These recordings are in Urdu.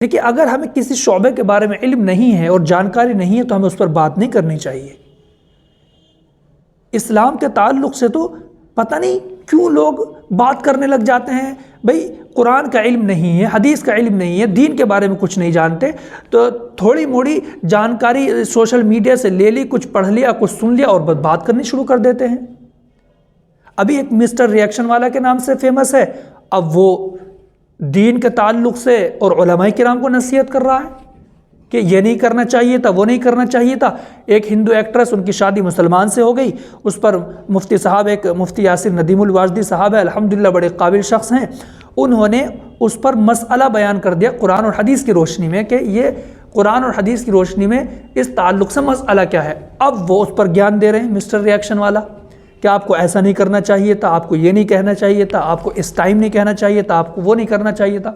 دیکھیے، اگر ہمیں کسی شعبے کے بارے میں علم نہیں ہے اور جانکاری نہیں ہے تو ہمیں اس پر بات نہیں کرنی چاہیے۔ اسلام کے تعلق سے تو پتہ نہیں کیوں لوگ بات کرنے لگ جاتے ہیں۔ بھئی قرآن کا علم نہیں ہے، حدیث کا علم نہیں ہے، دین کے بارے میں کچھ نہیں جانتے، تو تھوڑی موڑی جانکاری سوشل میڈیا سے لے لی، کچھ پڑھ لیا، کچھ سن لیا اور بس بات کرنی شروع کر دیتے ہیں۔ ابھی ایک مسٹر ریئیکشن والا کے نام سے فیمس ہے، اب وہ دین کے تعلق سے اور علماء کرام کو نصیحت کر رہا ہے کہ یہ نہیں کرنا چاہیے تھا، وہ نہیں کرنا چاہیے تھا۔ ایک ہندو ایکٹریس، ان کی شادی مسلمان سے ہو گئی، اس پر مفتی صاحب، ایک مفتی یاسر ندیم الواجدی صاحب ہے، الحمدللہ بڑے قابل شخص ہیں، انہوں نے اس پر مسئلہ بیان کر دیا قرآن اور حدیث کی روشنی میں کہ یہ قرآن اور حدیث کی روشنی میں اس تعلق سے مسئلہ کیا ہے۔ اب وہ اس پر گیان دے رہے ہیں مسٹر ریئیکشن والا کہ آپ کو ایسا نہیں کرنا چاہیے تھا، آپ کو یہ نہیں کہنا چاہیے تھا، آپ کو اس ٹائم نہیں کہنا چاہیے تھا، آپ کو وہ نہیں کرنا چاہیے تھا۔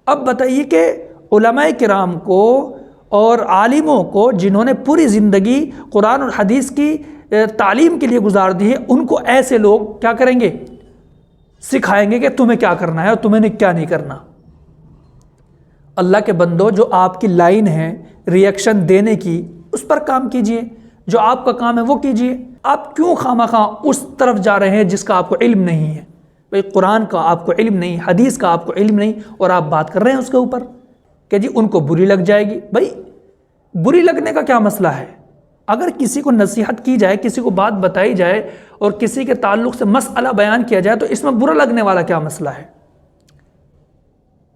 اب بتائیے کہ علماء کرام کو اور عالموں کو جنہوں نے پوری زندگی قرآن اور حدیث کی تعلیم کے لیے گزار دی ہے، ان کو ایسے لوگ کیا کریں گے؟ سکھائیں گے کہ تمہیں کیا کرنا ہے اور تمہیں کیا نہیں کرنا۔ اللہ کے بندو، جو آپ کی لائن ہے ریئیکشن دینے کی، اس پر کام کیجئے، جو آپ کا کام ہے وہ کیجئے۔ آپ کیوں خواہ اس طرف جا رہے ہیں جس کا آپ کو علم نہیں ہے؟ بھئی قرآن کا آپ کو علم نہیں، حدیث کا آپ کو علم نہیں، اور آپ بات کر رہے ہیں اس کے اوپر کہ جی ان کو بری لگ جائے گی۔ بھئی بری لگنے کا کیا مسئلہ ہے؟ اگر کسی کو نصیحت کی جائے، کسی کو بات بتائی جائے اور کسی کے تعلق سے مسئلہ بیان کیا جائے تو اس میں برا لگنے والا کیا مسئلہ ہے؟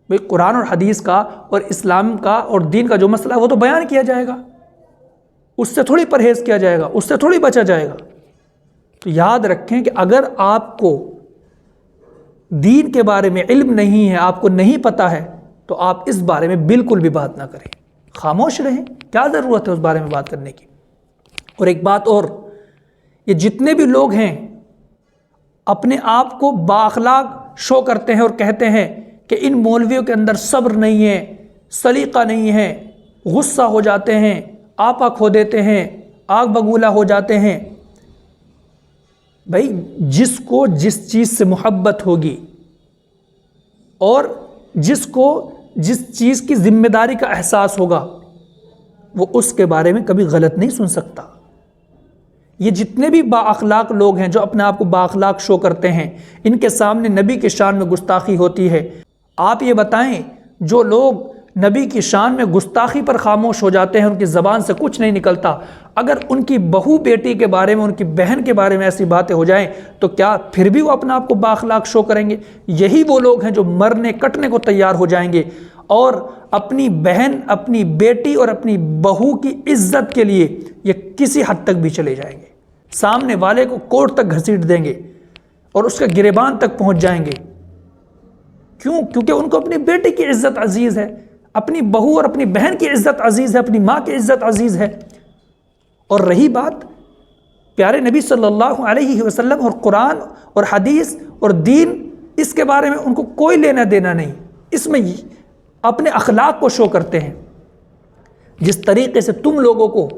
بھئی قرآن اور حدیث کا اور اسلام کا اور دین کا جو مسئلہ ہے وہ تو بیان کیا جائے گا، اس سے تھوڑی پرہیز کیا جائے گا، اس سے تھوڑی بچا جائے گا۔ تو یاد رکھیں کہ اگر آپ کو دین کے بارے میں علم نہیں ہے، آپ کو نہیں پتہ ہے، تو آپ اس بارے میں بالکل بھی بات نہ کریں، خاموش رہیں۔ کیا ضرورت ہے اس بارے میں بات کرنے کی؟ اور ایک بات اور، یہ جتنے بھی لوگ ہیں اپنے آپ کو بااخلاق شو کرتے ہیں اور کہتے ہیں کہ ان مولویوں کے اندر صبر نہیں ہے، سلیقہ نہیں ہے، غصہ ہو جاتے ہیں، آپا کھو دیتے ہیں، آگ بگولا ہو جاتے ہیں۔ بھائی جس کو جس چیز سے محبت ہوگی اور جس کو جس چیز کی ذمہ داری کا احساس ہوگا، وہ اس کے بارے میں کبھی غلط نہیں سن سکتا۔ یہ جتنے بھی با اخلاق لوگ ہیں جو اپنے آپ کو با اخلاق شو کرتے ہیں، ان کے سامنے نبی کی شان میں گستاخی ہوتی ہے۔ آپ یہ بتائیں، جو لوگ نبی کی شان میں گستاخی پر خاموش ہو جاتے ہیں، ان کی زبان سے کچھ نہیں نکلتا، اگر ان کی بہو بیٹی کے بارے میں، ان کی بہن کے بارے میں ایسی باتیں ہو جائیں تو کیا پھر بھی وہ اپنا آپ کو با اخلاق شو کریں گے؟ یہی وہ لوگ ہیں جو مرنے کٹنے کو تیار ہو جائیں گے اور اپنی بہن، اپنی بیٹی اور اپنی بہو کی عزت کے لیے یہ کسی حد تک بھی چلے جائیں گے، سامنے والے کو کورٹ تک گھسیٹ دیں گے اور اس کے گریبان تک پہنچ جائیں گے۔ کیوں؟ کیونکہ ان کو اپنی بیٹی کی عزت عزیز ہے، اپنی بہو اور اپنی بہن کی عزت عزیز ہے، اپنی ماں کی عزت عزیز ہے۔ اور رہی بات پیارے نبی صلی اللہ علیہ وسلم اور قرآن اور حدیث اور دین، اس کے بارے میں ان کو کوئی لینا دینا نہیں، اس میں اپنے اخلاق کو شو کرتے ہیں۔ جس طریقے سے تم لوگوں کو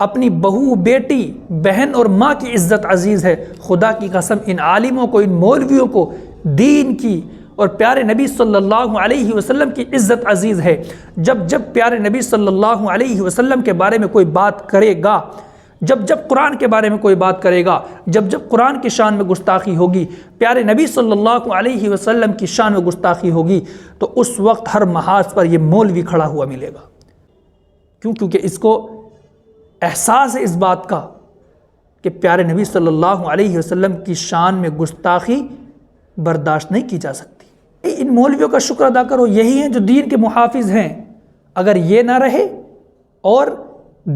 اپنی بہو، بیٹی، بہن اور ماں کی عزت عزیز ہے، خدا کی قسم ان عالموں کو، ان مولویوں کو دین کی اور پیارے نبی صلی اللہ علیہ وسلم کی عزت عزیز ہے۔ جب پیارے نبی صلی اللہ علیہ وسلم کے بارے میں کوئی بات کرے گا، جب قرآن کے بارے میں کوئی بات کرے گا، جب قرآن کی شان میں گستاخی ہوگی، پیارے نبی صلی اللہ علیہ وسلم کی شان میں گستاخی ہوگی، تو اس وقت ہر محاذ پر یہ مولوی کھڑا ہوا ملے گا۔ کیونکہ اس کو احساس ہے اس بات کا کہ پیارے نبی صلی اللہ علیہ وسلم کی شان میں گستاخی برداشت نہیں کی جا سکتی۔ ان مولویوں کا شکر ادا کرو، یہی ہیں جو دین کے محافظ ہیں۔ اگر یہ نہ رہے اور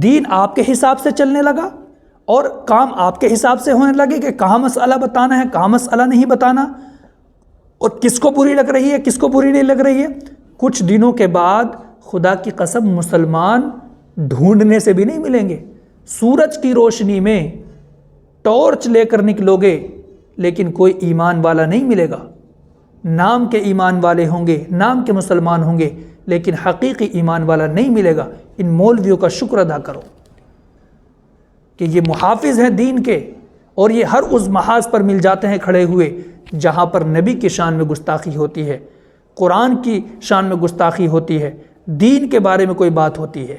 دین آپ کے حساب سے چلنے لگا اور کام آپ کے حساب سے ہونے لگے کہ کہاں مسئلہ بتانا ہے، کہاں مسئلہ نہیں بتانا، اور کس کو بری لگ رہی ہے، کس کو بری نہیں لگ رہی ہے، کچھ دنوں کے بعد خدا کی قسم مسلمان ڈھونڈنے سے بھی نہیں ملیں گے۔ سورج کی روشنی میں ٹارچ لے کر نکلو گے لیکن کوئی ایمان والا نہیں ملے گا۔ نام کے ایمان والے ہوں گے، نام کے مسلمان ہوں گے، لیکن حقیقی ایمان والا نہیں ملے گا۔ ان مولویوں کا شکر ادا کرو کہ یہ محافظ ہیں دین کے، اور یہ ہر اس محاذ پر مل جاتے ہیں کھڑے ہوئے جہاں پر نبی کی شان میں گستاخی ہوتی ہے، قرآن کی شان میں گستاخی ہوتی ہے، دین کے بارے میں کوئی بات ہوتی ہے،